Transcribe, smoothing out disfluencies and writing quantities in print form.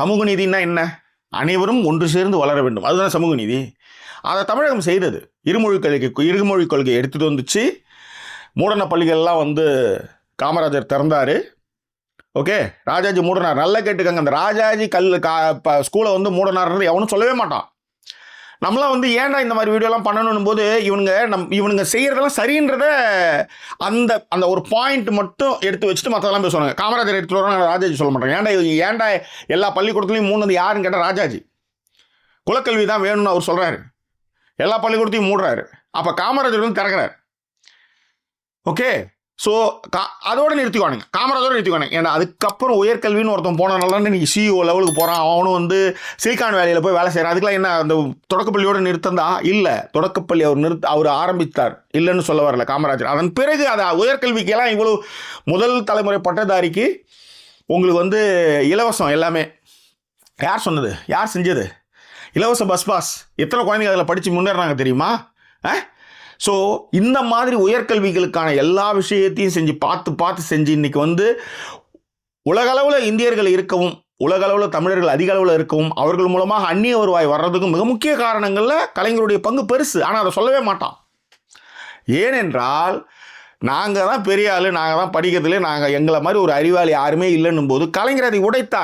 சமூக நீதினா என்ன? அனைவரும் ஒன்று சேர்ந்து வளர வேண்டும், அதுதான் சமூக நீதி. அதை தமிழகம் செய்தது. இருமொழி கொள்கை எடுத்துகிட்டு வந்துச்சு. மூடன பள்ளிகள்லாம் வந்து காமராஜர் திறந்தார். ஓகே, ராஜாஜி மூடனார். நல்லா கேட்டுக்கங்க, அந்த ராஜாஜி ஸ்கூலை வந்து மூடனார்ன்றது எவனும் சொல்லவே மாட்டான். நம்மளாம் வந்து ஏன்டா இந்த மாதிரி வீடியோலாம் பண்ணணும் போது இவனுங்க செய்கிறதெல்லாம் சரின்றத அந்த அந்த ஒரு பாயிண்ட் மட்டும் எடுத்து வச்சுட்டு மற்றதெல்லாம் பேசுவாங்க. காமராஜர் எடுத்துகிட்டு வரோம், ராஜாஜி சொல்ல மாட்டாங்க. ஏன்டா எல்லா பள்ளிக்கூடத்துலையும் மூணுது யாருன்னு கேட்டால் ராஜாஜி. குலக்கல்வி தான் வேணும்னு அவர் சொல்கிறாரு, எல்லா பள்ளிக்கூடத்தையும் மூடுறாரு. அப்போ காமராஜர் வந்து திறக்கிறார். ஓகே, ஸோ அதோடு நிறுத்திக்குவானுங்க, காமராஜோடு நிறுத்திக்குவானுங்க. ஏன்னா அதுக்கப்புறம் உயர்கல்வின்னு ஒருத்தன் போனதுனால இன்றைக்கி சிஇஓ லெவலுக்கு போகிறான். அவனும் வந்து சிலிக்கான் வேலையில் போய் வேலை செய்கிறான். அதுக்கெல்லாம் என்ன அந்த தொடக்கப்பள்ளியோடு நிறுத்தந்தா? இல்லை, தொடக்கப்பள்ளி அவர் ஆரம்பித்தார், இல்லைன்னு சொல்ல வரல காமராஜர். அதன் பிறகு அதை உயர்கல்விக்கெல்லாம் இவ்வளோ முதல் தலைமுறை பட்டதாரிக்கு உங்களுக்கு வந்து இலவசம் எல்லாமே. யார் சொன்னது? யார் செஞ்சது? இலவச பஸ் பாஸ். எத்தனை குழந்தைங்க அதில் படித்து முன்னேறாங்க தெரியுமா? ஸோ இந்த மாதிரி உயர்கல்விகளுக்கான எல்லா விஷயத்தையும் செஞ்சு பார்த்து செஞ்சு இன்றைக்கி வந்து உலகளவில் இந்தியர்கள் இருக்கவும், உலகளவில் தமிழர்கள் அதிக அளவில் இருக்கவும், அவர்கள் மூலமாக அந்நிய வருவாய் வர்றதுக்கும் மிக முக்கிய காரணங்களில் கலைஞருடைய பங்கு பெருசு. ஆனால் அதை சொல்லவே மாட்டான். ஏனென்றால் நாங்கள் தான் பெரிய ஆள், நாங்கள் தான் படிக்கிறதுல, எங்களை மாதிரி ஒரு அறிவாளி யாருமே இல்லைன்னும் போது கலைஞர் அதை உடைத்தார்.